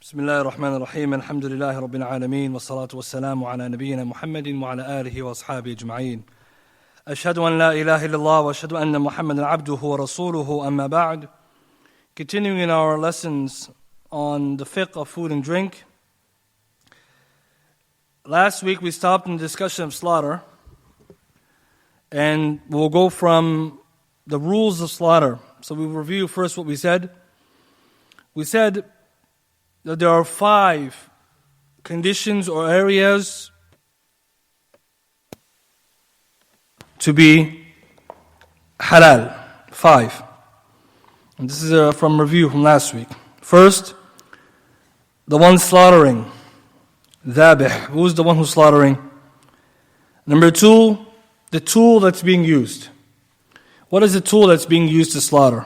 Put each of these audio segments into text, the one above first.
بسم الله الرحمن الرحيم الحمد لله رب العالمين والصلاة والسلام على نبينا محمد وعلى آله وأصحابه أجمعين أشهد أن لا إله إلا الله وأشهد أن محمدا عبده ورسوله أما بعد. Continuing in our lessons on the fiqh of food and drink. Last week we stopped in the discussion of slaughter, and we'll go from the rules of slaughter. So we'll review first what we said. We said that there are 5 conditions or areas to be halal. 5. And this is from review from last week. First, the one slaughtering. Dhabih. Who's the one who's slaughtering? Number 2, the tool that's being used. What is the tool that's being used to slaughter?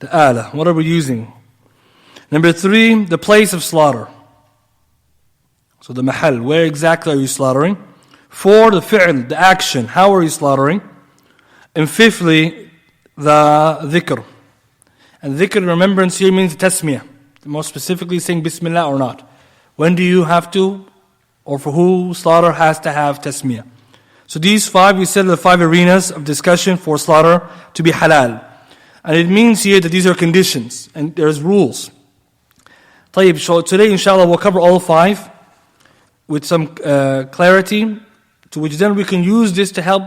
The ala. What are we using? Number 3, the place of slaughter. So the mahal, where exactly are you slaughtering? 4, the fi'l, the action, how are you slaughtering? And 5thly, the dhikr. And dhikr, remembrance here means tasmiyah. More specifically saying bismillah or not. When do you have to, or for who slaughter has to have tasmiyah? So these 5, we said, are the 5 arenas of discussion for slaughter to be halal. And it means here that these are conditions and there's rules. So today, inshallah, we'll cover all 5 with some clarity, to which then we can use this to help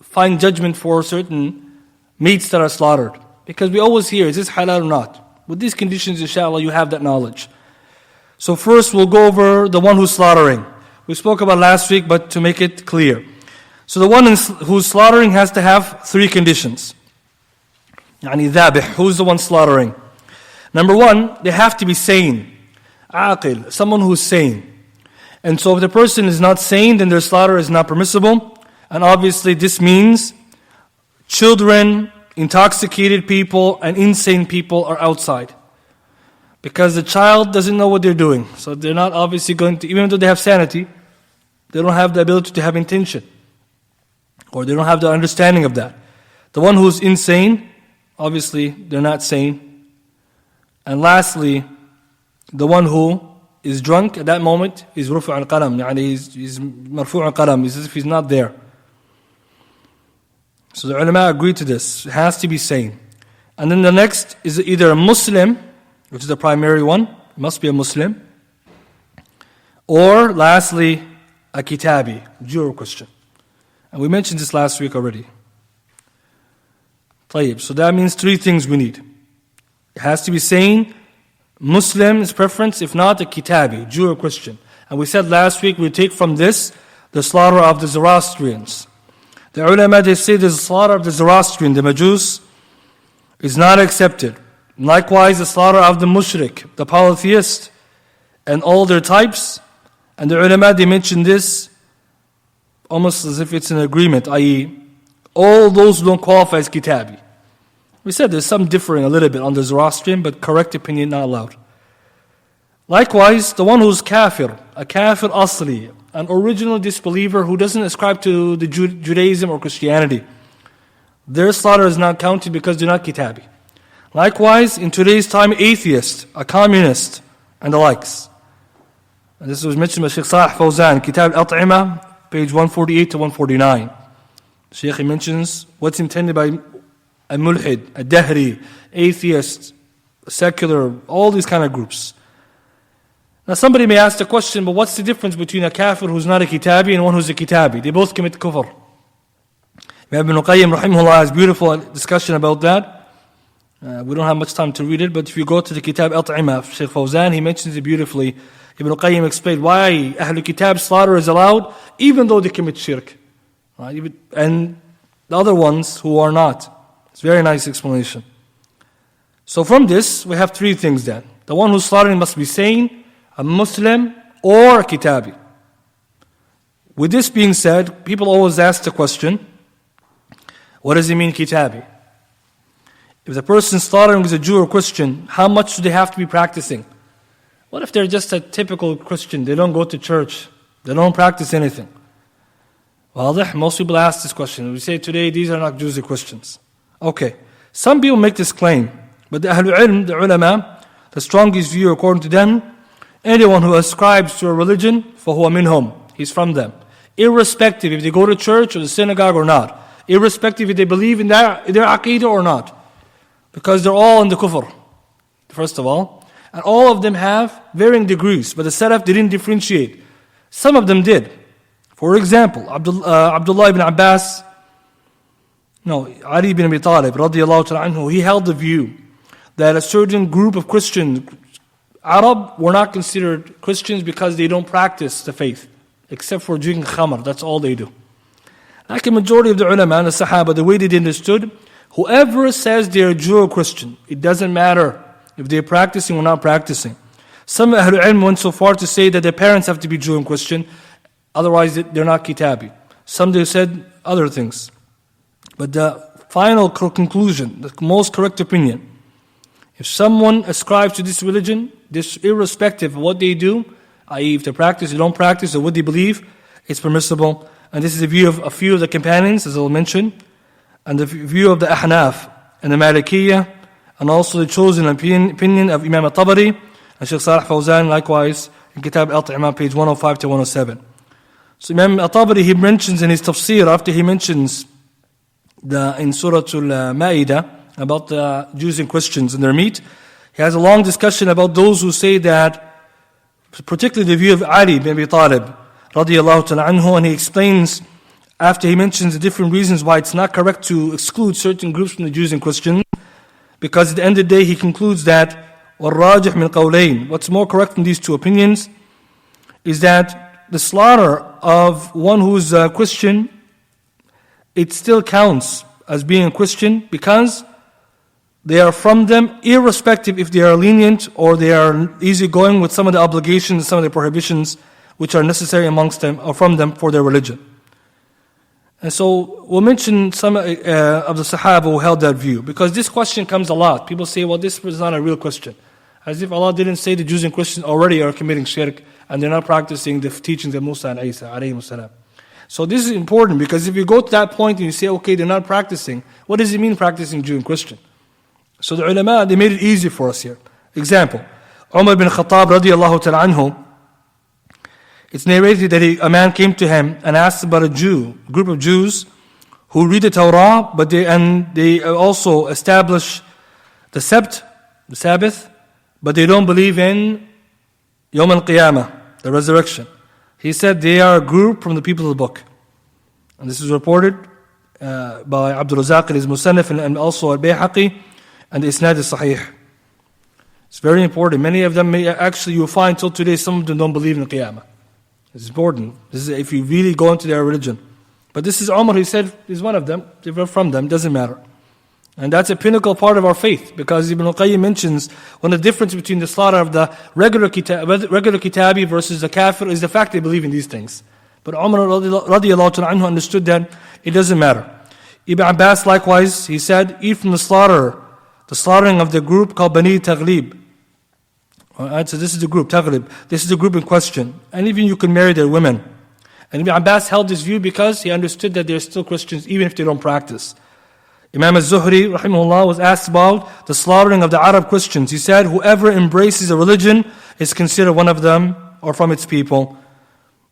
find judgment for certain meats that are slaughtered. Because we always hear, is this halal or not? With these conditions, inshallah, you have that knowledge. So first, we'll go over the one who's slaughtering. We spoke about last week, but to make it clear. So the one who's slaughtering has to have 3 conditions. Yani dhabih, who's the one slaughtering? Number 1, they have to be sane. Aqil, someone who's sane. And so if the person is not sane, then their slaughter is not permissible. And obviously this means children, intoxicated people, and insane people are outside. Because the child doesn't know what they're doing. So they're not obviously going to, even though they have sanity, they don't have the ability to have intention. Or they don't have the understanding of that. The one who's insane, obviously they're not sane. And lastly, the one who is drunk at that moment is rufu' al-qalam, he's marfu' al-qalam, as if he's not there. So the ulama agree to this. It has to be sane. And then the next is either a Muslim, which is the primary one, it must be a Muslim, or lastly, a kitabi, Jew or Christian. And we mentioned this last week already. طيب, so that means 3 things we need. It has to be sane, Muslim is preference, if not a kitabi, Jew or Christian. And we said last week we take from this the slaughter of the Zoroastrians. The ulama, they say the slaughter of the Zoroastrian, the Majus, is not accepted. Likewise, the slaughter of the mushrik, the polytheist, and all their types. And the ulama, they mention this almost as if it's an agreement, i.e., all those who don't qualify as kitabi. We said there's some differing a little bit on the Zoroastrian, but correct opinion not allowed. Likewise, the one who's kafir, a kafir asli, an original disbeliever who doesn't ascribe to the Judaism or Christianity, their slaughter is not counted because they're not kitabi. Likewise, in today's time, atheist, a communist, and the likes. And this was mentioned by Shaykh Salih Fawzan, Kitab Al-At'amah, page 148 to 149. Shaykh, he mentions what's intended by a mulhid, a dahri, atheist, secular, all these kind of groups. Now somebody may ask the question, but what's the difference between a kafir who's not a kitabi and one who's a kitabi? They both commit kufr. Ibn Qayyim rahimahullah has beautiful discussion about that. We don't have much time to read it, but if you go to the Kitab Al-At'amah of Shaykh Fawzan, he mentions it beautifully. Ibn Qayyim explained why Ahlul Kitab slaughter is allowed, even though they commit shirk. Right? And the other ones who are not. It's a very nice explanation. So from this, we have 3 things then. The one who's slaughtering must be sane, a Muslim, or a kitabi. With this being said, people always ask the question, what does it mean kitabi? If the person slaughtering is a Jew or Christian, how much do they have to be practicing? What if they're just a typical Christian? They don't go to church. They don't practice anything. واضح? Most people ask this question. We say today these are not Jews or Christians. Okay. Some people make this claim. But the Ahlul Ilm, the ulama, The strongest view according to them, anyone who ascribes to a religion, فَهُوَ مِنْهُمْ, he's from them. Irrespective if they go to church or the synagogue or not. Irrespective if they believe in their aqidah or not. Because they're all in the kufr, first of all. And all of them have varying degrees, but the Salaf didn't differentiate. Some of them did. For example, Abdullah ibn Abbas, Ali ibn Abi Talib, radiallahu ta'ala anhu, he held the view that a certain group of Christians, Arab, were not considered Christians because they don't practice the faith, except for drinking khamr, that's all they do. Like a majority of the ulama and the Sahaba, the way they understood, whoever says they're Jew or Christian, it doesn't matter if they're practicing or not practicing. Some Ahlul Ilm went so far to say that their parents have to be Jew and Christian, otherwise they're not Kitabi. Some they said other things. But the final conclusion, the most correct opinion, if someone ascribes to this religion, this irrespective of what they do, i.e. if they practice, they don't practice, or what they believe, it's permissible. And this is the view of a few of the companions, as I'll mention, and the view of the Ahnaf and the Malikiyah, and also the chosen opinion of Imam al-Tabari, and Shaykh Salih Fawzan, likewise, in Kitab Al-At'amah, page 105 to 107. So Imam al-Tabari, he mentions in his tafsir, after he mentions in Surah Al-Ma'idah, about the Jews and Christians and their meat, he has a long discussion about those who say that, particularly the view of Ali ibn Abi Talib, radiyallahu ta'ala anhu, and he explains, after he mentions the different reasons why it's not correct to exclude certain groups from the Jews and Christians, because at the end of the day he concludes that وَالرَّاجِحْ مِنْ قَوْلَيْنِ, what's more correct from these two opinions is that the slaughter of one who's a Christian, it still counts as being a Christian because they are from them, irrespective if they are lenient or they are easygoing with some of the obligations, some of the prohibitions which are necessary amongst them or from them for their religion. And so we'll mention some of the Sahaba who held that view, because this question comes a lot. People say, well, this is not a real question. As if Allah didn't say the Jews and Christians already are committing shirk and they're not practicing the teachings of Musa and Isa, alayhimus salam. So this is important, because if you go to that point and you say, okay, they're not practicing, what does it mean practicing Jew and Christian? So the ulama, they made it easy for us here. Example, Umar bin Khattab radiallahu ta'ala anhu, it's narrated that a man came to him and asked about a group of Jews who read the Torah, but they also establish the Sabt, the Sabbath, but they don't believe in Yawm al-Qiyamah, the resurrection. He said they are a group from the people of the book. And this is reported by Abdul Razak in his Musannaf and also al-Bayhaqi, and the Isnad is Sahih. It's very important. Many of them you'll find till today, some of them don't believe in the Qiyamah. It's important. This is if you really go into their religion. But this is Umar, he said, is one of them. If we're from them, doesn't matter. And that's a pinnacle part of our faith, because Ibn al-Qayyim mentions one of the difference between the slaughter of the regular kitabi versus the kafir is the fact they believe in these things. But Umar radiallahu ta'ala anhu understood that it doesn't matter. Ibn Abbas likewise, he said, eat from the slaughtering of the group called Bani Taghlib. Alright, so this is the group, Taghlib. This is the group in question. And even you can marry their women. And Ibn Abbas held this view because he understood that they're still Christians even if they don't practice. Imam al-Zuhri, rahimahullah, was asked about the slaughtering of the Arab Christians. He said, whoever embraces a religion is considered one of them or from its people.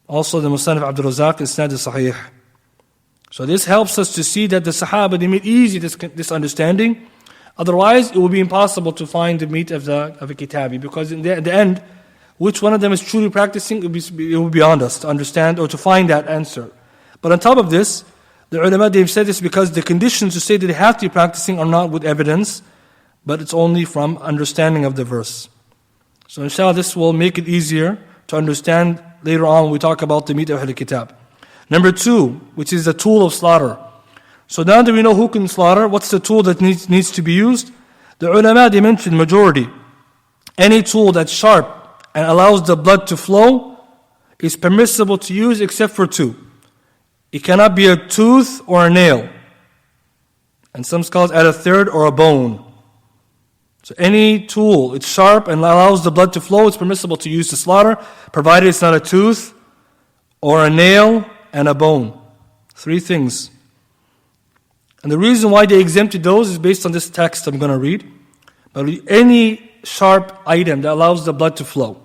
Also the Musannaf Abdul Razak is Isnad Sahih. So this helps us to see that the Sahaba, they made easy this understanding. Otherwise, it will be impossible to find the meat of a kitabi, because in the end, which one of them is truly practicing, it will be beyond us to understand or to find that answer. But on top of this, the ulama, they've said this because the conditions to say that they have to be practicing are not with evidence, but it's only from understanding of the verse. So inshallah, this will make it easier to understand later on when we talk about the meat of al-kitab. Number 2, which is the tool of slaughter. So now that we know who can slaughter, what's the tool that needs to be used? The ulama, they mentioned majority. Any tool that's sharp and allows the blood to flow is permissible to use except for 2. It cannot be a tooth or a nail. And some scholars add a third, or a bone. So any tool, it's sharp and allows the blood to flow, it's permissible to use to slaughter, provided it's not a tooth or a nail and a bone. 3 things. And the reason why they exempted those is based on this text I'm going to read. But any sharp item that allows the blood to flow.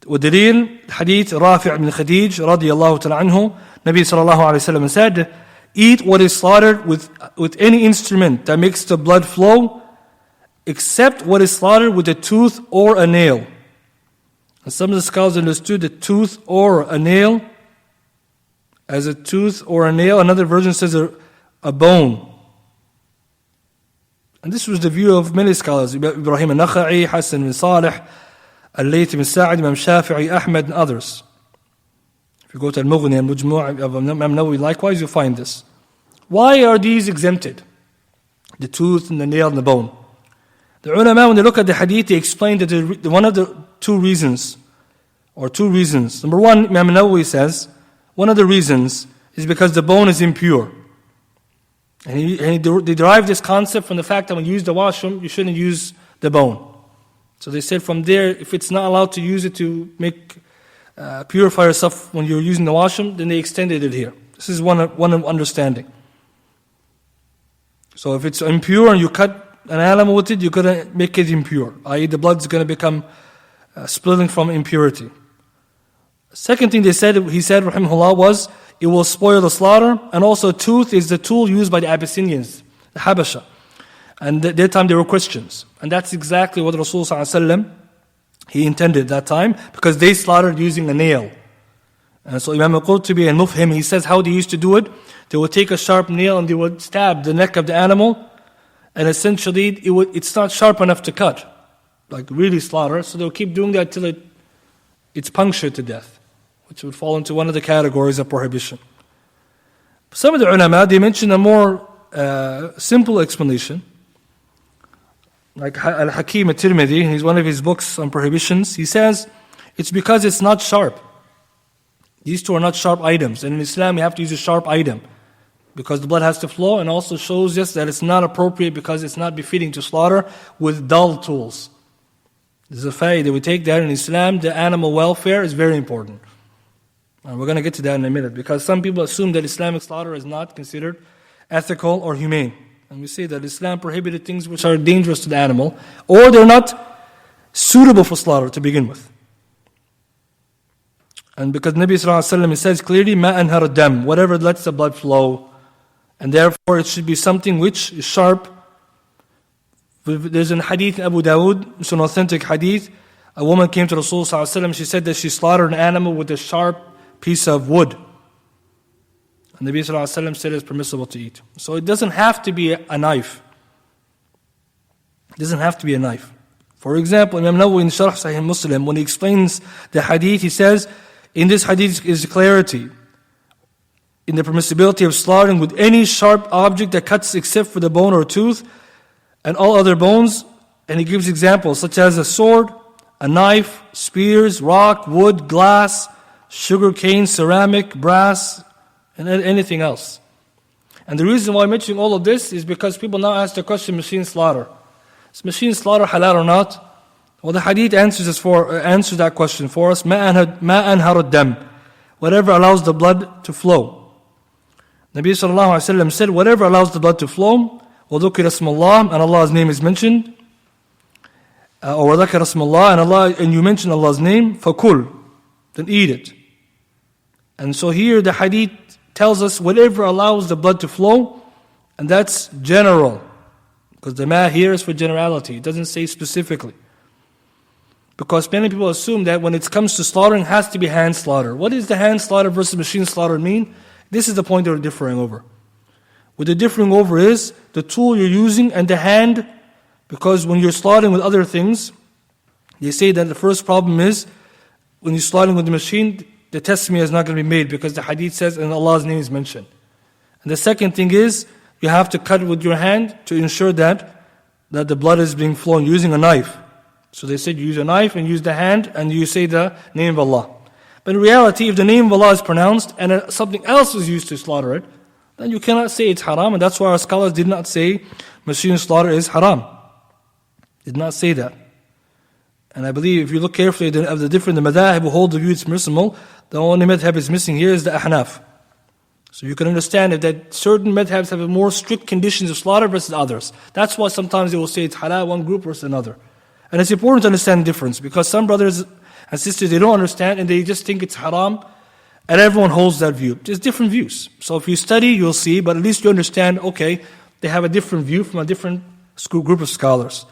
ودليل حديث رافع بن خديج رضي الله تعالى عنه, Nabi sallallahu alayhi wa sallam said, eat what is slaughtered with any instrument that makes the blood flow, except what is slaughtered with a tooth or a nail. And some of the scholars understood the tooth or a nail as a tooth or a nail. Another version says a bone. And this was the view of many scholars, Ibrahim al-Nakha'i, Hassan bin Salih, Al-Layth bin Sa'id, Imam Shafi'i, Ahmed, and others. If you go to Al-Mughni and Mujmu' of Imam Nawawi, likewise you find this. Why are these exempted? The tooth and the nail and the bone. The ulama, when they look at the hadith, they explain that one of the two reasons. Number one, Imam Nawawi says, one of the reasons is because the bone is impure. And they derive this concept from the fact that when you use the washroom, you shouldn't use the bone. So they said from there, if it's not allowed to use it to make purify yourself when you're using the washroom, then they extended it here. This is one understanding. So if it's impure and you cut an animal with it, you're going to make it impure, i.e. the blood's going to become splitting from impurity. Second thing he said, rahimahullah, was it will spoil the slaughter, and also tooth is the tool used by the Abyssinians, the Habasha. And at that time they were Christians. And that's exactly what Rasulullah he intended that time, because they slaughtered using a nail. And so Imam al-Qurtubi and Mufhim, he says how they used to do it. They would take a sharp nail and they would stab the neck of the animal, and essentially it's not sharp enough to cut, like really slaughter. So they'll keep doing that till it's punctured to death, which would fall into one of the categories of prohibition. Some of the ulama, they mention a more simple explanation. Like Al-Hakim al-Tirmidhi, he's one of his books on prohibitions, he says, it's because it's not sharp. These two are not sharp items. And in Islam, you have to use a sharp item because the blood has to flow, and also shows us that it's not appropriate because it's not befitting to slaughter with dull tools. This is a fact that we take that in Islam. The animal welfare is very important. And we're going to get to that in a minute, because some people assume that Islamic slaughter is not considered ethical or humane. And we say that Islam prohibited things which are dangerous to the animal, or they're not suitable for slaughter to begin with. And because Nabi sallallahu alaihi wasallam says clearly, "Ma anhar ad-dam," whatever lets the blood flow, and therefore it should be something which is sharp. There's an hadith in Abu Dawood, it's an authentic hadith. A woman came to Rasul sallallahu alaihi wasallam. She said that she slaughtered an animal with a sharp piece of wood. And Nabi sallallahu alaihi wasallam said it's permissible to eat. So it doesn't have to be a knife. It doesn't have to be a knife. For example, Imam Nawawi in Sharh Sahih Muslim, when he explains the hadith, he says, in this hadith is clarity in the permissibility of slaughtering with any sharp object that cuts except for the bone or tooth and all other bones. And he gives examples such as a sword, a knife, spears, rock, wood, glass, sugar cane, ceramic, brass, and anything else. And the reason why I'm mentioning all of this is because people now ask the question, machine slaughter. Is machine slaughter halal or not? Well, the hadith answers that question for us. Ma anhar ad-dam, whatever allows the blood to flow. Nabi sallallahu alaihi wasallam said, whatever allows the blood to flow, وَذُكِرَ اسْمُ اللَّهِ, and Allah's name is mentioned, or وَذَكَرَ اسْمُ اللَّهِ, and you mention Allah's name, فَكُلْ, then eat it. And so here the hadith tells us whatever allows the blood to flow, and that's general, because the ma here is for generality. It doesn't say specifically. Because many people assume that when it comes to slaughtering, it has to be hand slaughter. What does the hand slaughter versus machine slaughter mean? This is the point they're differing over. What they're differing over is the tool you're using and the hand, because when you're slaughtering with other things, they say that the first problem is when you're slaughtering with the machine, the tasmiyah is not going to be made because the hadith says and Allah's name is mentioned. And the second thing is you have to cut with your hand to ensure that the blood is being flown using a knife. So they said you use a knife and use the hand and you say the name of Allah. But in reality, if the name of Allah is pronounced and something else is used to slaughter it, then you cannot say it's haram. And that's why our scholars did not say machine slaughter is haram. Did not say that. And I believe if you look carefully at the different madhahib who hold the view it's permissible, the only madhab is missing here is the ahnaf. So you can understand that certain madhabs have more strict conditions of slaughter versus others. That's why sometimes they will say it's halal one group versus another. And it's important to understand the difference, because some brothers and sisters, they don't understand and they just think it's haram, and everyone holds that view. There's different views. So if you study, you'll see, but at least you understand, okay, they have a different view from a different group of scholars.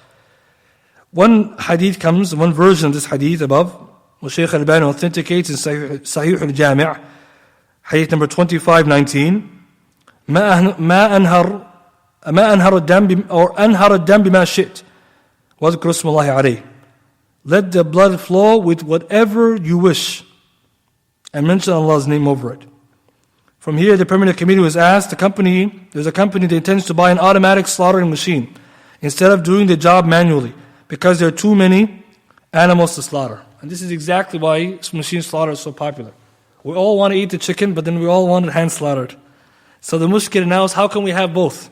One hadith comes, one version of this hadith above, which Shaykh Al-Albani authenticates in Sahih Al-Jami', hadith number 2519, ما أنهر الدم بما شئت واذكر اسم الله عليه. Let the blood flow with whatever you wish, and mention Allah's name over it. From here, the permanent committee was asked, there's a company that intends to buy an automatic slaughtering machine instead of doing the job manually, because there are too many animals to slaughter. And this is exactly why machine slaughter is so popular. We all want to eat the chicken, but then we all want it hand slaughtered. So the mushkil now is, how can we have both?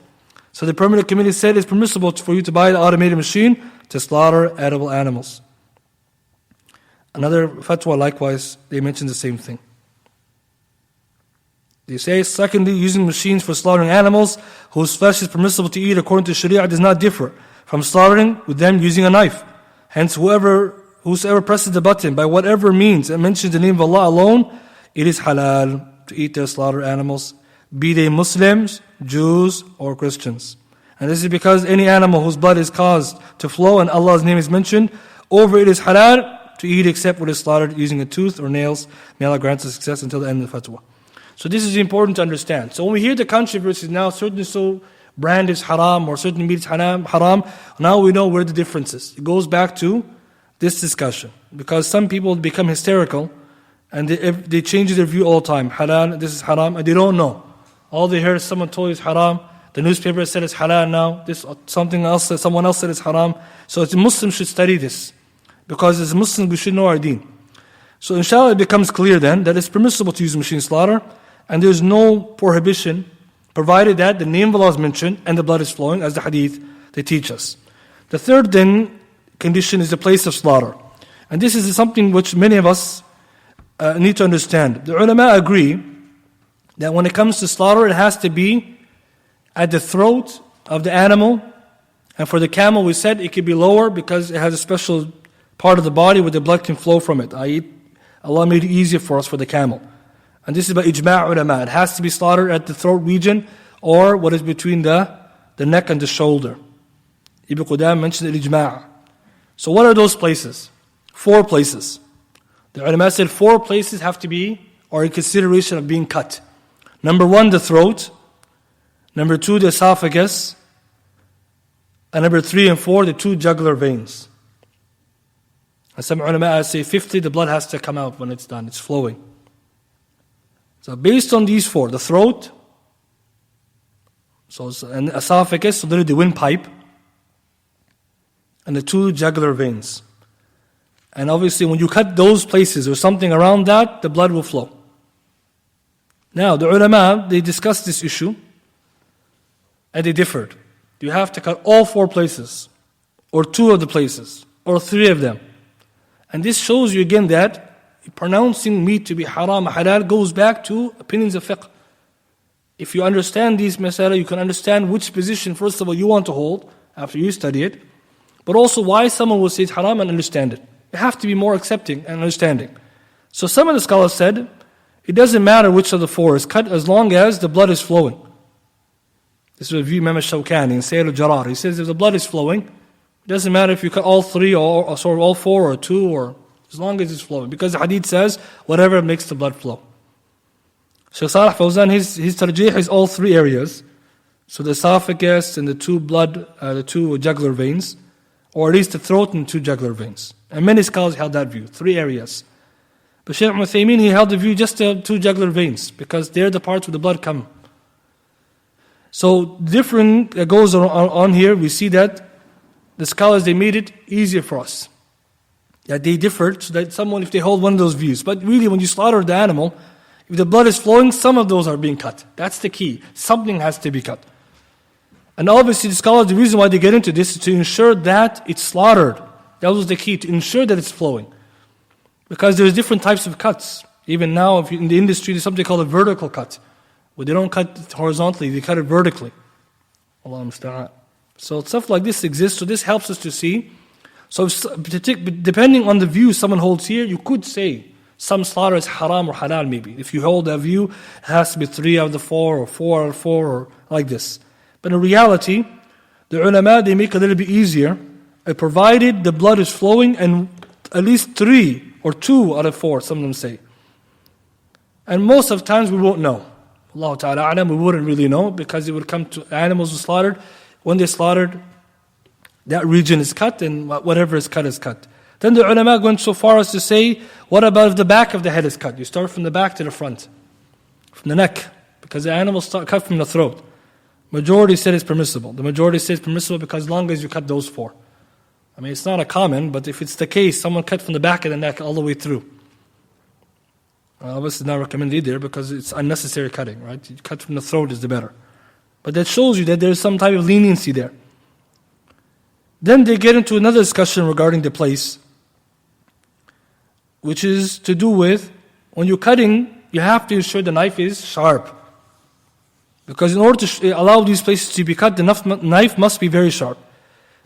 So the permanent committee said it's permissible for you to buy the automated machine to slaughter edible animals. Another fatwa, likewise, they mention the same thing. They say, secondly, using machines for slaughtering animals whose flesh is permissible to eat according to Sharia does not differ from slaughtering with them using a knife. Hence, whosoever presses the button by whatever means and mentions the name of Allah alone, it is halal to eat their slaughtered animals, be they Muslims, Jews, or Christians. And this is because any animal whose blood is caused to flow and Allah's name is mentioned, over it is halal to eat except what is slaughtered using a tooth or nails. May Allah grant us success until the end of the fatwa. So this is important to understand. So when we hear the controversies now, certain brand is haram or certain meat is haram, now we know where the difference is. It goes back to this discussion. Because some people become hysterical and they change their view all the time. Halal, this is haram, and they don't know. All they hear is someone told it's haram. The newspaper said it's halal now. Someone else said it's haram. So as a Muslim should study this. Because as Muslims we should know our deen. So inshallah it becomes clear then that it's permissible to use machine slaughter, and there's no prohibition provided that the name of Allah is mentioned and the blood is flowing, as the hadith they teach us. The third then condition is the place of slaughter. And this is something which many of us need to understand. The ulama agree that when it comes to slaughter, it has to be at the throat of the animal. And for the camel, we said it could be lower because it has a special part of the body where the blood can flow from it. Allah made it easier for us for the camel. And this is by ijma' ulama. It has to be slaughtered at the throat region or what is between the neck and the shoulder. Ibn Qudam mentioned al-ijma'. So what are those places? 4 places. The ulama said 4 places have to be, or in consideration of being cut. Number 1, the throat. Number 2, the esophagus. And number 3 and 4, the 2 jugular veins. And some ulama say 50, the blood has to come out when it's done, it's flowing. So based on these 4, the throat, and the esophagus, so literally the windpipe, and the 2 jugular veins. And obviously when you cut those places or something around that, the blood will flow. Now the ulama, they discussed this issue, and they differed. Do you have to cut all 4 places, or 2 of the places, or 3 of them? And this shows you again that pronouncing meat to be haram or halal goes back to opinions of fiqh. If you understand these masala, you can understand which position, first of all, you want to hold after you study it, but also why someone will say it's haram and understand it. You have to be more accepting and understanding. So some of the scholars said, it doesn't matter which of the 4 is cut as long as the blood is flowing. This is a view Imam al-Shawkani in Sayyid al-Jarar. He says if the blood is flowing, it doesn't matter if you cut all 3 or all 4 or 2, or as long as it's flowing. Because the hadith says, whatever makes the blood flow. Shaykh Salih Fawzan, his tarjih is all 3 areas. So the esophagus and the 2 jugular veins, or at least the throat and 2 jugular veins. And many scholars held that view, 3 areas. But Shaykh Uthaymeen, he held the view just the 2 jugular veins, because they're the parts where the blood come. So different that goes on here, we see that the scholars, they made it easier for us. That they differed, so that someone, if they hold one of those views. But really, when you slaughter the animal, if the blood is flowing, some of those are being cut. That's the key. Something has to be cut. And obviously, the scholars, the reason why they get into this is to ensure that it's slaughtered. That was the key, to ensure that it's flowing. Because there's different types of cuts. Even now, if in the industry, there's something called a vertical cut, where they don't cut it horizontally, they cut it vertically. Allahu musta'an. So stuff like this exists, so this helps us to see. So depending on the view someone holds here, you could say some slaughter is haram or halal maybe. If you hold that view, it has to be 3 out of the 4 or 4 out of 4 or like this. But in reality, the ulama, they make it a little bit easier, provided the blood is flowing and at least 3 or 2 out of 4, some of them say. And most of the times we won't know. Allah Ta'ala a'lam, we wouldn't really know because it would come to animals were slaughtered. When they're slaughtered, that region is cut and whatever is cut is cut. Then the ulama went so far as to say, what about if the back of the head is cut? You start from the back to the front, from the neck, because the animals start cut from the throat. Majority said it's permissible. The majority says it's permissible because as long as you cut those 4. I mean, it's not a common, but if it's the case, someone cut from the back of the neck all the way through. Obviously, not recommended either because it's unnecessary cutting, right? You cut from the throat is the better. But that shows you that there's some type of leniency there. Then they get into another discussion regarding the place, which is to do with when you're cutting, you have to ensure the knife is sharp. Because in order to allow these places to be cut, the knife must be very sharp.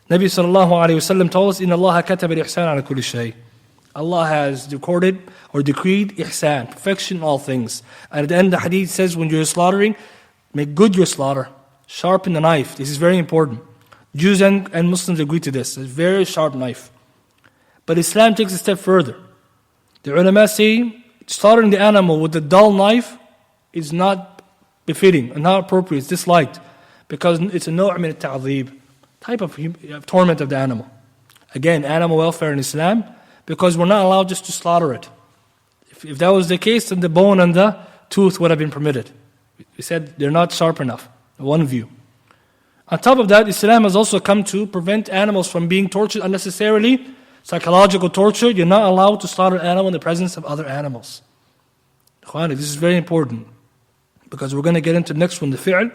Nabi sallallahu alayhi wa sallam told us, إِنَّ اللَّهَ كَتَبَ الْإِحْسَانَ عَلَى كُلِّ شَيْءٍ. Allah has recorded or decreed ihsan, perfection in all things. And at the end the hadith says when you're slaughtering, make good your slaughter. Sharpen the knife. This is very important. Jews and Muslims agree to this. It's a very sharp knife. But Islam takes a step further. The ulama say slaughtering the animal with a dull knife is not befitting and not appropriate. It's disliked because it's a naw' min al-ta'dhib, type of torment of the animal. Again, animal welfare in Islam, because we're not allowed just to slaughter it. If that was the case, then the bone and the tooth would have been permitted. We said they're not sharp enough. One view. On top of that, Islam has also come to prevent animals from being tortured unnecessarily. Psychological torture, you're not allowed to slaughter an animal in the presence of other animals. This is very important because we're going to get into the next one, the fi'l.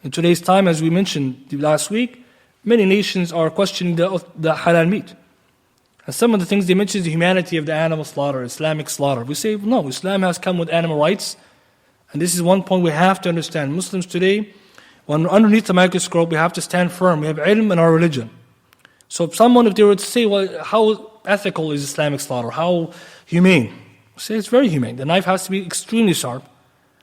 In today's time, as we mentioned last week, many nations are questioning the halal meat. And some of the things they mention is the humanity of the animal slaughter, Islamic slaughter. We say, no, Islam has come with animal rights. And this is one point we have to understand. Muslims today, when underneath the microscope, we have to stand firm. We have ilm in our religion. So if they were to say, well, how ethical is Islamic slaughter? How humane? We say it's very humane. The knife has to be extremely sharp.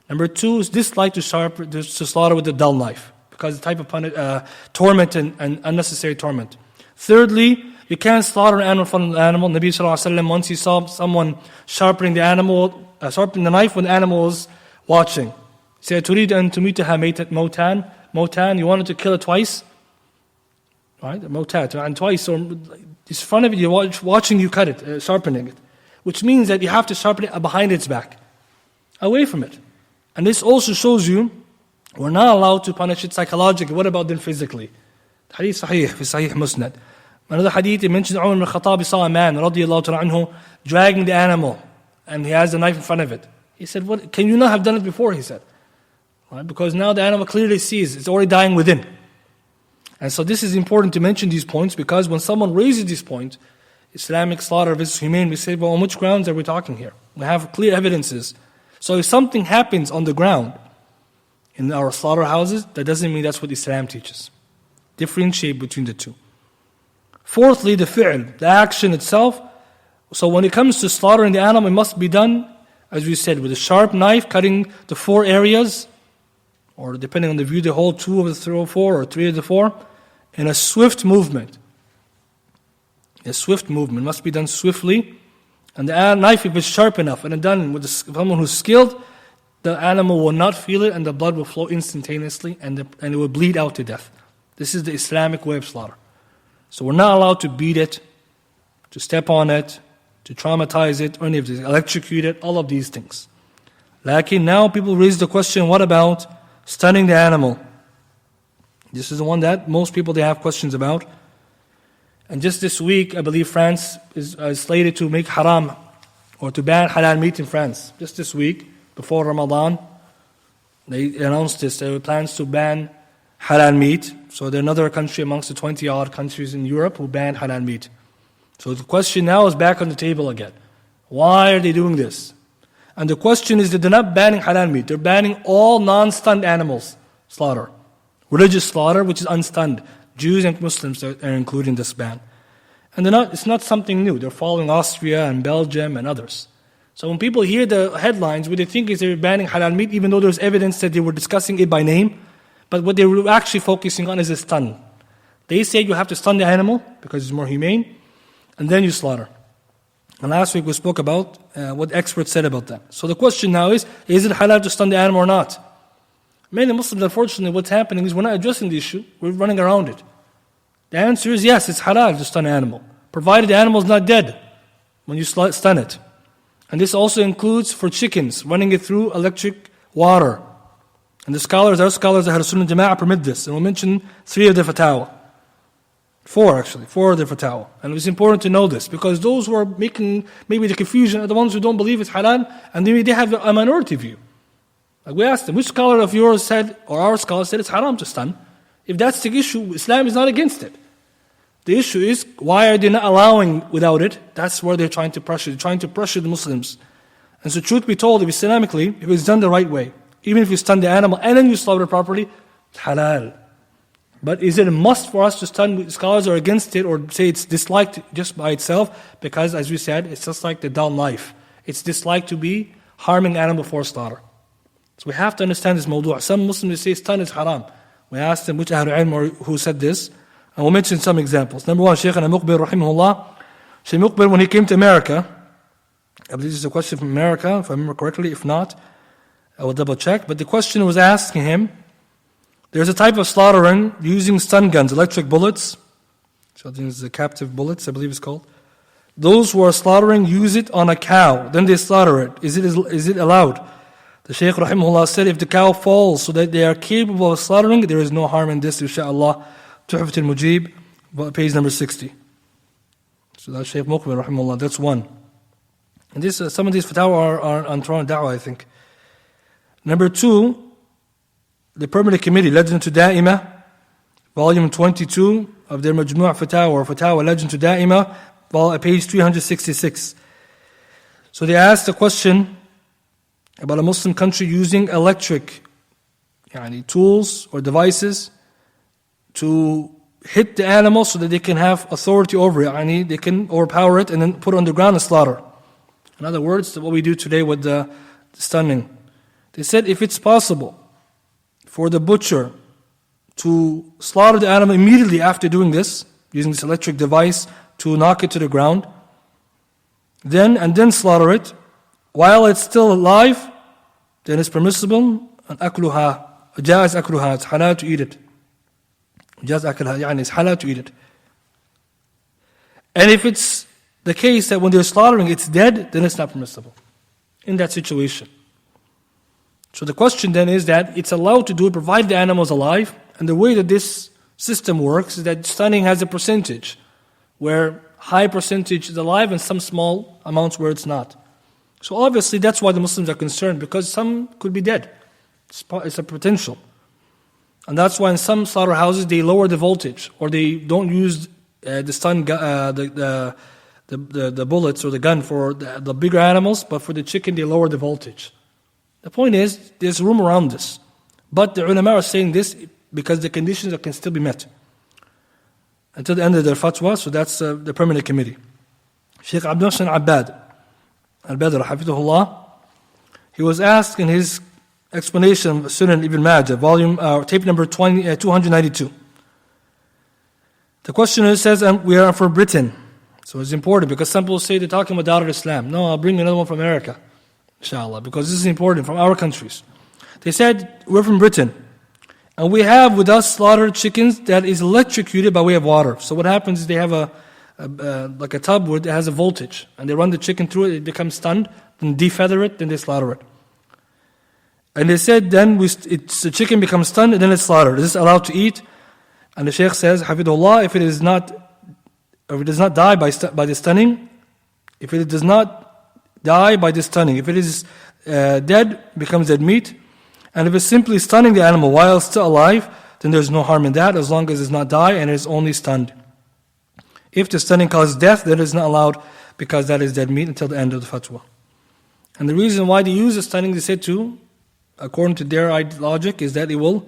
Number 2 is disliked to slaughter with a dull knife because the type of torment and unnecessary torment. Thirdly, you can't slaughter an animal in front of the animal. Nabi sallallahu alaihi wasallam, once he saw someone sharpening the knife when the animal was watching. He said, "Turid an tumitaha motan." You wanted to kill it twice, right? Motat, and twice. Or it's in front of it. You're watching you cut it, sharpening it, which means that you have to sharpen it behind its back, away from it. And this also shows you we're not allowed to punish it psychologically. What about then physically? Hadith Sahih, fi Sahih Musnad. Another hadith, it mentions Umar ibn Khattab saw a man, radiyallahu ta'ala anhu, dragging the animal, and he has the knife in front of it. He said, "What? Can you not have done it before?" He said. Right? Because now the animal clearly sees, it's already dying within. And so this is important to mention these points, because when someone raises these points, Islamic slaughter versus humane, we say, well, on which grounds are we talking here? We have clear evidences. So if something happens on the ground, in our slaughterhouses, that doesn't mean that's what Islam teaches. Differentiate between the two. Fourthly, the fi'l, the action itself. So when it comes to slaughtering the animal, it must be done, as we said, with a sharp knife, cutting the 4 areas, or depending on the view, they hold 2 of the 4 or 3 of the 4, in a swift movement. A swift movement must be done swiftly. And the knife, if it's sharp enough and done with someone who's skilled, the animal will not feel it and the blood will flow instantaneously and it will bleed out to death. This is the Islamic way of slaughter. So we're not allowed to beat it, to step on it, to traumatize it, or any of this, electrocute it, all of these things. Lakin now people raise the question, what about stunning the animal? This is the one that most people, they have questions about. And just this week, I believe France is slated to make haram, or to ban halal meat in France. Just this week, before Ramadan, they announced this, they plans to ban halal meat. So they're another country amongst the 20-odd countries in Europe who banned halal meat. So the question now is back on the table again. Why are they doing this? And the question is that they're not banning halal meat. They're banning all non-stunned animals slaughter. Religious slaughter, which is unstunned. Jews and Muslims are included in this ban. And it's not something new. They're following Austria and Belgium and others. So when people hear the headlines, what they think is they're banning halal meat, even though there's evidence that they were discussing it by name. But what they were actually focusing on is a stun. They say you have to stun the animal because it's more humane, and then you slaughter. And last week we spoke about what experts said about that. So the question now is it halal to stun the animal or not? Many Muslims, unfortunately, what's happening is we're not addressing the issue, we're running around it. The answer is yes, it's halal to stun an animal, provided the animal is not dead when you stun it. And this also includes for chickens, running it through electric water. And our scholars of Ahlul Sunnah Jama'ah permit this. And we'll mention 3 of the fatwa. 4 of the fatwa. And it's important to know this, because those who are making maybe the confusion are the ones who don't believe it's halal, and maybe they have a minority view. Like we asked them, which scholar of yours said, or our scholar said it's haram to stun? If that's the issue, Islam is not against it. The issue is, why are they not allowing without it? That's where they're trying to pressure. They're trying to pressure the Muslims. And so truth be told, if Islamically, if it's done the right way, even if you stun the animal and then you slaughter it properly, it's halal. But is it a must for us to stun? Scholars are against it or say it's disliked just by itself, because as we said, it's just like the down life. It's disliked to be harming animal before slaughter. So we have to understand this mawdu'. Some Muslims say stun is haram. We asked them which Ahlul Ilm who said this, and we'll mention some examples. Number 1, Shaykh Muqbil rahimahullah. Shaykh Muqbil, when he came to America, I believe this is a question from America, if I remember correctly. If not, I will double check. But the question was asking him, there's a type of slaughtering using stun guns, electric bullets. So I think it's the captive bullets, I believe it's called. Those who are slaughtering use it on a cow, then they slaughter it. Is it allowed? The Shaykh rahimahullah said, if the cow falls so that they are capable of slaughtering, there is no harm in this, inshaAllah. Tuhfat al-Mujib, page number 60. So that's Shaykh Muqbil rahimahullah, that's one. And this, some of these fatwa are on Toronto Da'wah, I think. Number 2, the Permanent Committee, Lajnah Da'ima, volume 22 of their Majmu' Fatawa, or Fatawa Lajnah Da'ima, page 366. So they asked a question about a Muslim country using electric tools or devices to hit the animal so that they can have authority over it. They can overpower it and then put it on the ground and slaughter. In other words, what we do today with the stunning. They said if it's possible for the butcher to slaughter the animal immediately after doing this, using this electric device to knock it to the ground, then slaughter it, while it's still alive, then it's permissible, and akluha, jaiz akluha, it's halal to eat it. Jaiz akluha, it's halal to eat it. And if it's the case that when they're slaughtering it's dead, then it's not permissible in that situation. So the question then is that it's allowed to do it provided the animal is alive, and the way that this system works is that stunning has a percentage, where high percentage is alive and some small amounts where it's not. So obviously that's why the Muslims are concerned, because some could be dead. It's a potential. And that's why in some slaughterhouses they lower the voltage, or they don't use the stun the bullets or the gun for the bigger animals, but for the chicken they lower the voltage. The point is, there's room around this. But the ulama are saying this because the conditions can still be met until the end of their fatwa. So that's the Permanent Committee. Sheikh Abdul Hassan Al-Badr, Hafidhullah, he was asked in his explanation of Sunan Ibn Majah, tape number 292. The questioner says, we are from Britain. So it's important because some people say they're talking about Dar al-Islam. No, I'll bring another one from America, inshallah, because this is important from our countries. They said, we're from Britain, and we have with us slaughtered chickens that is electrocuted by way of water. So what happens is they have like a tub where it has a voltage, and they run the chicken through it, it becomes stunned, then defeather it, then they slaughter it. And they said then the chicken becomes stunned and then it's slaughtered. Is this allowed to eat? And the Shaykh says, Hafidullah, if it does not die by the stunning, if it does not die by the stunning, if it is dead, becomes dead meat, and if it's simply stunning the animal while it's still alive, then there's no harm in that as long as it does not die and it is only stunned. If the stunning causes death, then it is not allowed because that is dead meat until the end of the fatwa. And the reason why they use the stunning, they said too, according to their logic, is that it will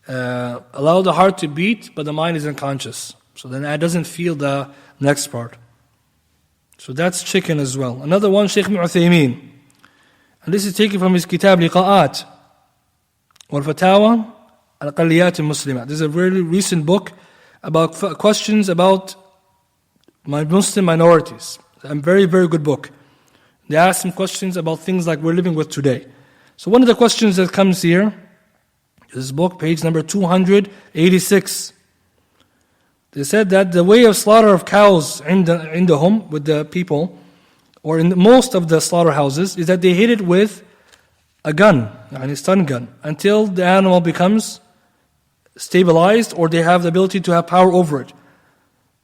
allow the heart to beat, but the mind is unconscious. So then it doesn't feel the next part. So that's chicken as well. Another one, Shaykh Ibn Uthaymeen. And this is taken from his kitab Liqa'at wal-Fatawa al-Aqalliyat al-Muslimat. This is a very recent book about questions about Muslim minorities. A very, very good book. They ask some questions about things like we're living with today. So one of the questions that comes here, this book, page number 286. They said that the way of slaughter of cows indahum, with the people, or in most of the slaughterhouses, is that they hit it with a gun, a stun gun, until the animal becomes stabilized or they have the ability to have power over it.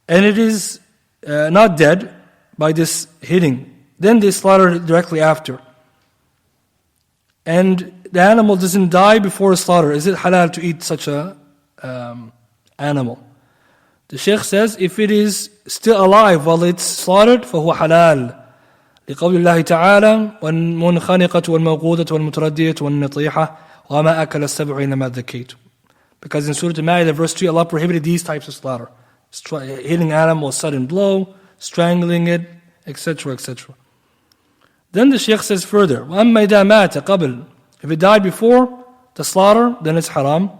And it is not dead by this hitting. Then they slaughter it directly after. And the animal doesn't die before slaughter. Is it halal to eat such a animal? The Shaykh says, if it is still alive while it's slaughtered, فهو حلال. لقول الله تعالى والمنخنقة والموقوذة والمتردية والنطيحة وما أكل السبع إنما ذكيت. Because in Surah Al-Ma'idah, verse 3, Allah prohibited these types of slaughter. Hitting animal, a sudden blow, strangling it, etc., etc. Then the Shaykh says further, وَأَمَّا إِذَا مَاتَ قَبْلِ. If it died before the slaughter, then it's haram.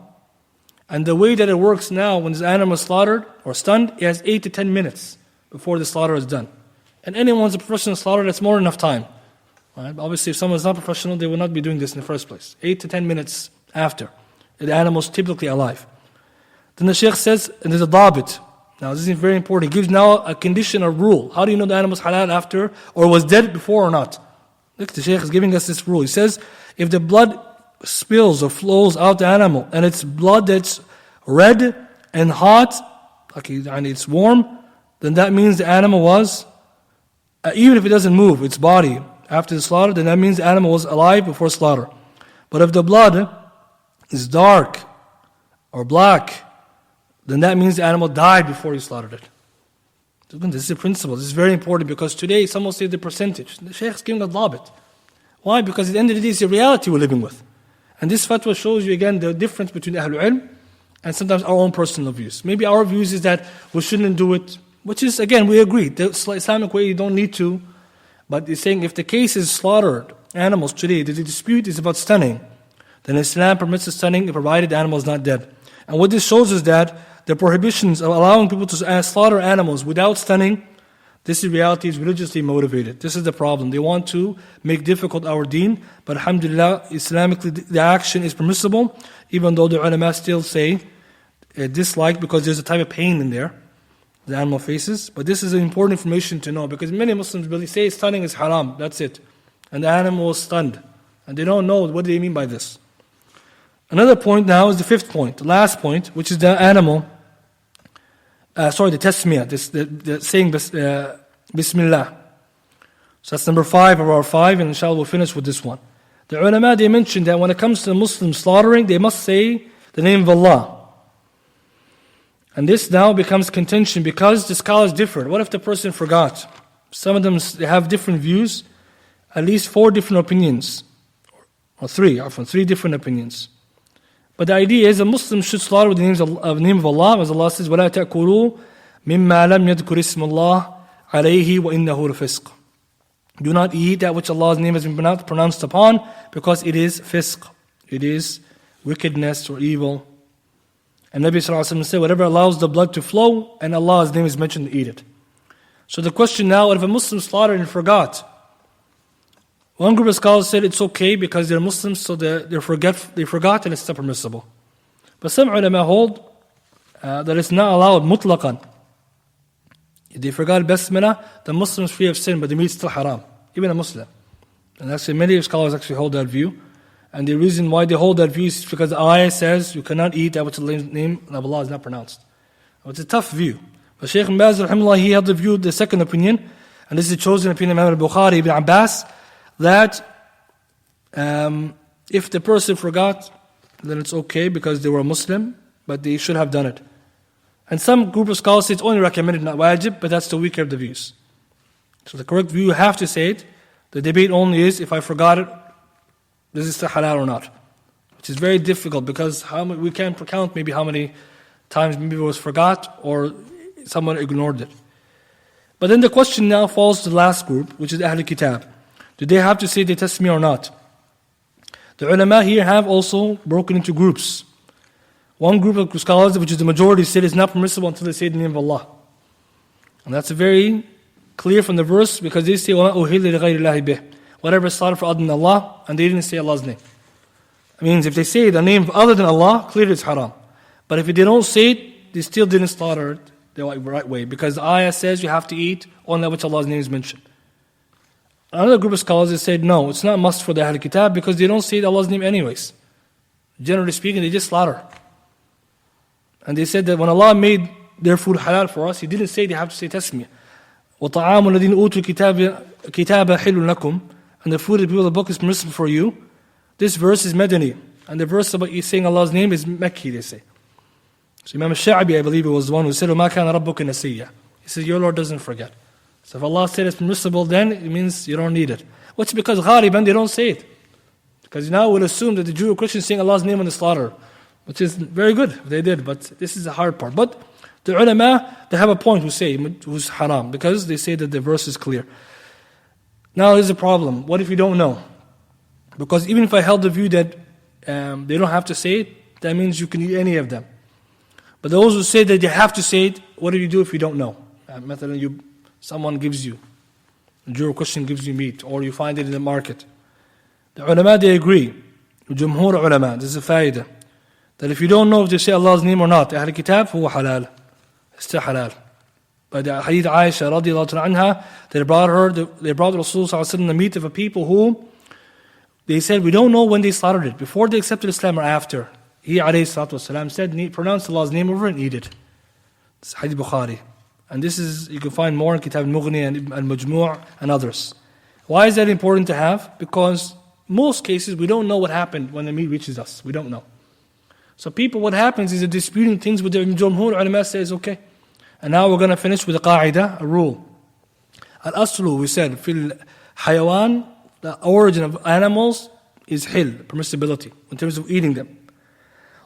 And the way that it works now, when this animal is slaughtered or stunned, it has 8 to 10 minutes before the slaughter is done. And anyone's a professional slaughter, that's more than enough time. Right? Obviously, if someone's not professional, they will not be doing this in the first place. 8 to 10 minutes after. The animal's typically alive. Then the Shaykh says, and there's a dabit. Now this is very important. He gives now a condition or rule. How do you know the animal's halal after, or was dead before or not? Look, the Shaykh is giving us this rule. He says, if the blood spills or flows out the animal, and it's blood that's red and hot, and it's warm, then that means the animal was, even if it doesn't move, its body, after the slaughter, then that means the animal was alive before slaughter. But if the blood is dark or black, then that means the animal died before you slaughtered it. This is a principle. This is very important because today someone says the percentage. The Shaykh is giving a dabit. Why? Because at the end of the day, it's the reality we're living with. And this fatwa shows you again the difference between Ahlul Ilm and sometimes our own personal views. Maybe our views is that we shouldn't do it, which is, again, we agree. The Islamic way, you don't need to. But he's saying if the case is slaughtered animals today, the dispute is about stunning, then Islam permits the stunning provided the animal is not dead. And what this shows is that the prohibitions of allowing people to slaughter animals without stunning, this in reality is religiously motivated. This is the problem. They want to make difficult our deen, but alhamdulillah, Islamically the action is permissible, even though the ulama still say dislike because there's a type of pain in there the animal faces. But this is important information to know because many Muslims believe say stunning is haram, that's it. And the animal is stunned. And they don't know what do they mean by this. Another point now is the fifth point, the last point, which is the animal, the tasmiyah, the saying Bismillah. So that's number 5 of our 5, and inshallah we'll finish with this one. The ulama, they mentioned that when it comes to the Muslim slaughtering, they must say the name of Allah. And this now becomes contention because the scholars differ. What if the person forgot? Some of them they have different views, at least 4 different opinions, or 3 different opinions. But the idea is a Muslim should slaughter with the name of Allah, as Allah says, وَلَا تَأْكُلُوا مِمَّا لَمْ يَذْكُرِ اسْمَ اللَّهِ عَلَيْهِ وَإِنَّهُ لَفِسْقٌ. Do not eat that which Allah's name has been pronounced upon, because it is fisq, it is wickedness or evil. And Nabi Sallallahu Alaihi Wasallam said, whatever allows the blood to flow, and Allah's name is mentioned, eat it. So the question now, if a Muslim slaughtered and forgot, one group of scholars said it's okay because they're Muslims, so they forgot and it's still permissible. But some ulama hold that it's not allowed mutlaqan. If they forgot Basmala, the Muslim is free of sin, but the meat is still haram, even a Muslim. And actually many scholars actually hold that view. And the reason why they hold that view is because the ayah says you cannot eat that which the name of Allah is not pronounced. It's a tough view. But Shaykh Ibn Baz, rahimahullah, he held the view, the second opinion, and this is the chosen opinion of Imam al-Bukhari, Ibn Abbas, that if the person forgot, then it's okay because they were a Muslim, but they should have done it. And some group of scholars say it's only recommended, not wajib, but that's the weaker of the views. So the correct view, you have to say it. The debate only is, if I forgot it, is it still halal or not? Which is very difficult because we can't count maybe how many times maybe it was forgot, or someone ignored it. But then the question now falls to the last group, which is Ahl Kitab. Do they have to say the tasmiyah or not? The ulama here have also broken into groups. One group of scholars, which is the majority, said it's not permissible until they say the name of Allah. And that's very clear from the verse, because they say, وَمَا أُهِلَّ لِغَيْرِ اللَّهِ بِهِ, whatever is slaughtered for other than Allah, and they didn't say Allah's name. It means if they say the name other than Allah, clearly it's haram. But if they don't say it, they still didn't slaughter it the right way, because the ayah says you have to eat on that which Allah's name is mentioned. Another group of scholars have said, no, it's not must for the Ahl Kitab, because they don't say Allah's name anyways. Generally speaking, they just slaughter. And they said that when Allah made their food halal for us, He didn't say they have to say tasmiyah. وَطَعَامُ الَّذِينَ أُوتُوا الْكِتَابَ حِلٌّ لَكُمْ, and the food of the people of the book is permissible for you. This verse is Madani, and the verse about you saying Allah's name is Makki, they say. So Imam al-Sha'bi, I believe it was the one who said, وَمَا كَانَ رَبُّكَ نَسِيًّا. He says, your Lord doesn't forget. So if Allah said it's permissible, then it means you don't need it. What's because ghaliban, they don't say it. Because now we'll assume that the Jew or Christian saying Allah's name on the slaughter, which is very good if they did, but this is the hard part. But the ulama, they have a point who's haram, because they say that the verse is clear. Now there's a problem. What if you don't know? Because even if I held the view that they don't have to say it, that means you can eat any of them. But those who say that you have to say it, what do you do if you don't know? Someone gives you, a Jew or Christian gives you meat, or you find it in the market. The ulama, they agree, Jumhur ulama, this is a faidah, that if you don't know if they say Allah's name or not, Ahl Kitab, huwa halal. It's still halal. By the hadith Aisha radiallahu anha, they brought Rasulullah the meat of a people who, they said, we don't know when they slaughtered it, before they accepted Islam or after. He alayhi salatu wasalam said, pronounce Allah's name over and eat it. This is hadith Bukhari. And this is, you can find more in Kitab al-Mughni and al-Majmu' and others. Why is that important to have? Because most cases we don't know what happened when the meat reaches us. We don't know. So people, what happens is they're disputing things with the Jumhur ulama says, okay. And now we're going to finish with a qa'idah, a rule. Al-aslu, we said, fil hayawan, the origin of animals is hil, permissibility, in terms of eating them.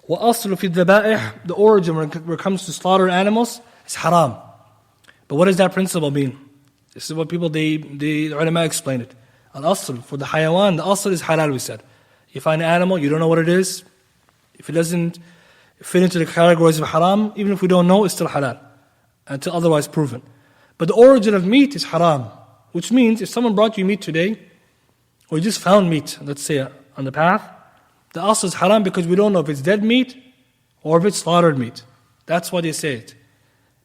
Wa aslu fi dhaba'ih, the origin when it comes to slaughter animals, is haram. But what does that principle mean? This is what people, the ulama explain it. Al-asl, for the hayawan, the asl is halal, we said. You find an animal, you don't know what it is. If it doesn't fit into the categories of haram, even if we don't know, it's still halal, until otherwise proven. But the origin of meat is haram, which means if someone brought you meat today, or you just found meat, let's say on the path, the asl is haram because we don't know if it's dead meat or if it's slaughtered meat. That's why they say it.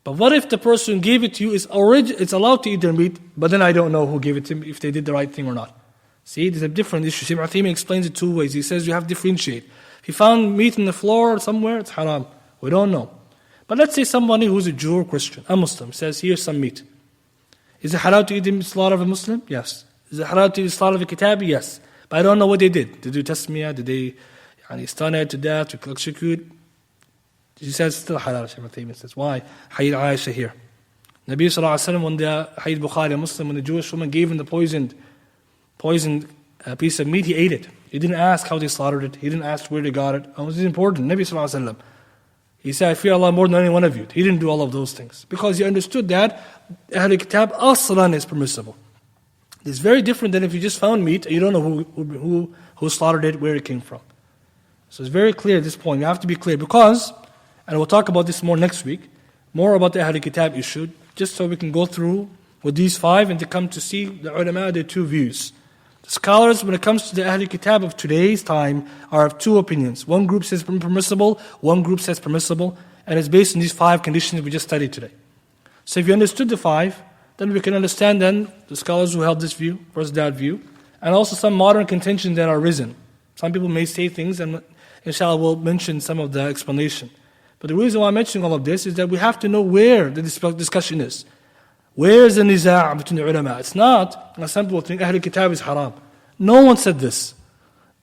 But what if the person who gave it to you is it's allowed to eat their meat, but then I don't know who gave it to me, if they did the right thing or not. See, there's a different issue. Ibn Abdul explains it two ways. He says you have to differentiate. If you found meat in the floor somewhere, it's haram. We don't know. But let's say somebody who's a Jew or Christian, a Muslim, says, here's some meat. Is it halal to eat the slaughter of a Muslim? Yes. Is it halal to eat the slaughter of a Kitabi? Yes. But I don't know what they did. Did they do tasmiyah? Did they stun it to death, to execute? He says, still halal, Shaykh Ibn says. Why? Hadith Aisha here. Nabi sallallahu alayhi wa sallam, when the Hadith Bukhari, a Muslim, when the Jewish woman gave him the poisoned piece of meat, he ate it. He didn't ask how they slaughtered it. He didn't ask where they got it. It was important. Nabi sallallahu alayhi wa sallam, he said, I fear Allah more than any one of you. He didn't do all of those things. Because he understood that Ahl Kitab aslan is permissible. It's very different than if you just found meat and you don't know who slaughtered it, where it came from. So it's very clear at this point. You have to be clear because, and we'll talk about this more next week, more about the Ahl Kitab issue, just so we can go through with these five and to come to see the ulama, their two views. The scholars, when it comes to the Ahl Kitab of today's time, are of two opinions. One group says permissible, one group says permissible, and it's based on these five conditions we just studied today. So if you understood the five, then we can understand then the scholars who held this view versus that view, and also some modern contentions that are arisen. Some people may say things, and inshallah we'll mention some of the explanation. But the reason why I'm mentioning all of this is that we have to know where the discussion is. Where is the niza' between the ulama? It's not, as some people think, Ahl Kitab is haram. No one said this.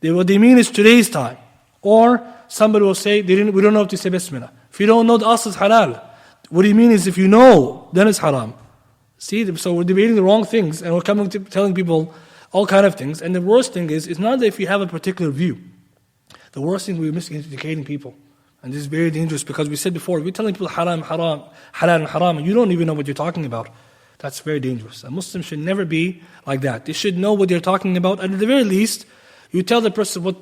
What they mean is today's time. Or somebody will say, we don't know if to say Bismillah. If you don't know, the asl is halal. What do you mean is if you know, then it's haram. See, so we're debating the wrong things and we're coming to telling people all kind of things. And the worst thing is, it's not that if you have a particular view. The worst thing is we're miseducating people. And this is very dangerous because we said before, we're telling people haram, haram, halal and haram, and you don't even know what you're talking about. That's very dangerous. A Muslim should never be like that. They should know what they're talking about. And at the very least, you tell the person what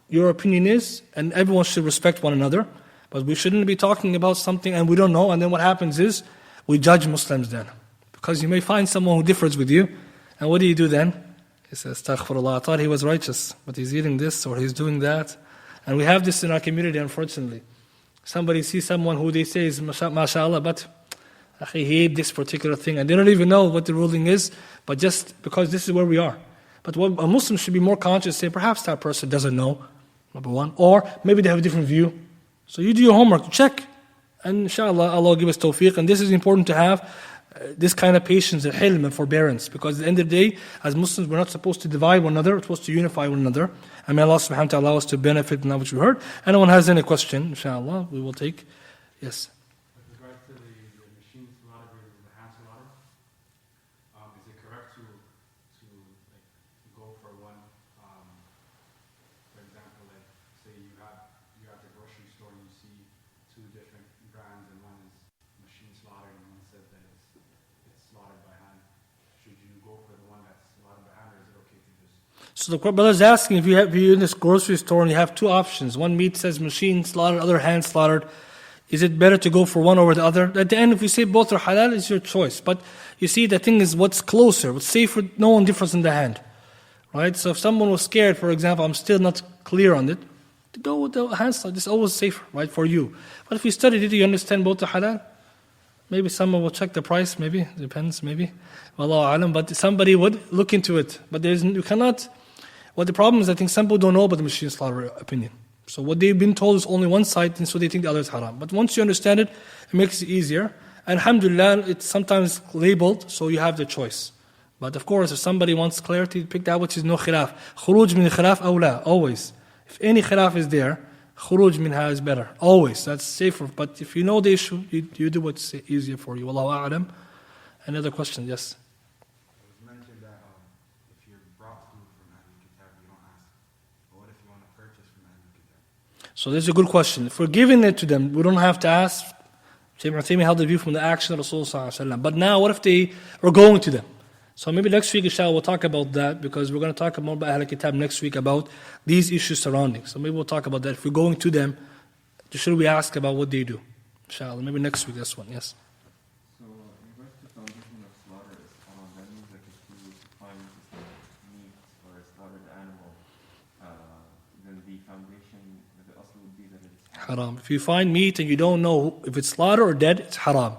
your opinion is, and everyone should respect one another. But we shouldn't be talking about something and we don't know, and then what happens is, we judge Muslims then. Because you may find someone who differs with you, and what do you do then? He says, astaghfirullah, I thought he was righteous, but he's eating this or he's doing that. And we have this in our community, unfortunately. Somebody sees someone who they say is mashallah, but he ate this particular thing, and they don't even know what the ruling is, but just because this is where we are. But what a Muslim should be more conscious, say perhaps that person doesn't know, number one, or maybe they have a different view. So you do your homework, check, and inshallah Allah will give us tawfiq. And this is important to have this kind of patience and hilm and forbearance, because at the end of the day, as Muslims, we're not supposed to divide one another, we're supposed to unify one another. And may Allah subhanahu wa ta'ala allow us to benefit from that which we heard. Anyone has any question, inshallah, we will take. Yes. With regards to the machine slaughter versus the hand slaughter, is it correct to go for one, for example, like say you have the grocery store and you see two different brands, and one is machine slaughtered and one says that it's slaughtered by hand. Should you go for the one that's slaughtered by hand, or is it okay to just... So the brother's asking, if you're in this grocery store and you have two options, one meat says machine slaughtered, other hand slaughtered, is it better to go for one over the other? At the end, if you say both are halal, it's your choice. But you see, the thing is, what's closer, what's safer, no one differs in the hand. Right? So if someone was scared, for example, I'm still not clear on it, to go with the hand slaughter, it's always safer, right, for you. But if you studied it, you understand both are halal. Maybe someone will check the price, maybe, depends, maybe. Wallahu alam, but somebody would look into it. But you cannot... Well, the problem is, I think some people don't know about the machine slaughter opinion. So what they've been told is only one side, and so they think the other is haram. But once you understand it, it makes it easier. And alhamdulillah, it's sometimes labeled, so you have the choice. But of course, if somebody wants clarity, pick that which is no khilaf. Khuruj min khilaf awla, always. If any khilaf is there, khuruj minha is better, always. That's safer. But if you know the issue, you do what's easier for you. Wallahu a'lam. Another question, yes? So this is a good question. If we're giving it to them, we don't have to ask. Shaykh Ibn Taymiyyah held the view from the action of Rasulullah. But now, what if they are going to them? So maybe next week, inshallah, we'll talk about that, because we're going to talk more about Ahl Kitab next week about these issues surrounding. So maybe we'll talk about that. If we're going to them, should we ask about what they do? Inshallah, maybe next week, that's one, yes. So, in regards to the foundation of slaughter, that means like if you find meat or a slaughtered animal, then the foundation, the asl would be that it's haram. If you find meat and you don't know if it's slaughtered or dead, it's haram.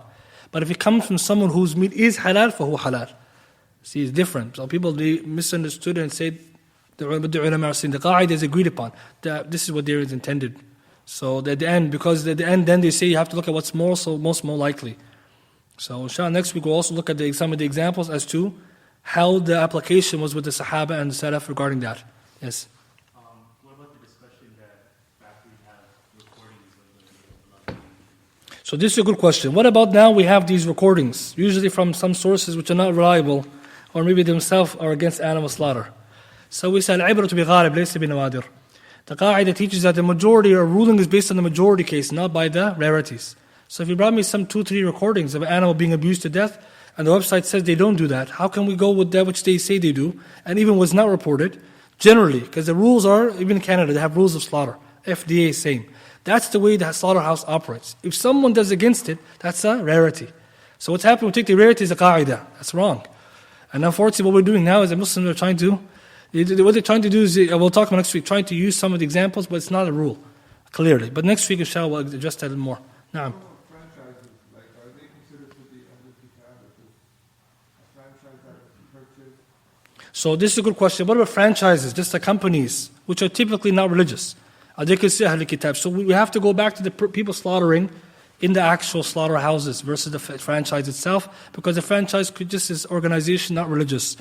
But if it comes from someone whose meat is halal, فهو halal. See, it's different. Some people, they misunderstood and said, the ulama are saying the qa'idah is agreed upon. This is what there is intended. So at the end, because at the end, then they say you have to look at what's more likely. So inshallah, next week we'll also look at some of the examples as to how the application was with the Sahaba and the Salaf regarding that. Yes. What about the discussion that we have recordings of the So this is a good question. What about now we have these recordings, usually from some sources which are not reliable, or maybe themselves are against animal slaughter. So we say, al-ibratu bi ghalib laysa bi nawadir. The qa'idah teaches that the majority or ruling is based on the majority case, not by the rarities. So if you brought me some 2-3 recordings of an animal being abused to death, and the website says they don't do that, how can we go with that which they say they do, and even was not reported? Generally, because the rules are, even in Canada, they have rules of slaughter. FDA is same. That's the way the slaughterhouse operates. If someone does against it, that's a rarity. So what's happening, we take the rarity as a qa'idah. That's wrong. And unfortunately, what we're doing now is the Muslims are trying to, what they're trying to do is, we'll talk about next week, trying to use some of the examples, but it's not a rule, clearly. But next week, inshallah, we'll address that a little more. Naam. Franchises, like, are they considered to be under kitab? A franchise that is purchased? So this is a good question. What about franchises, just the companies, which are typically not religious? Are they considered Ahl Kitab? So we have to go back to the people slaughtering in the actual slaughterhouses versus the franchise itself, because the franchise could just is organization, not religious.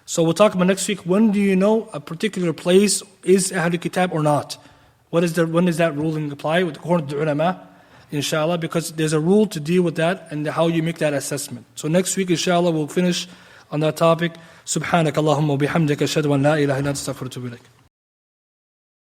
So we'll talk about next week, when do you know a particular place is Ahl Kitab or not? When does that ruling apply according to the ulama? Inshallah, because there's a rule to deal with that and how you make that assessment. So next week, inshallah, we'll finish on that topic. Subhanak Allahumma bihamdika ashhadu an la ilaha illa anta astaghfiruka wa atubu ilaik.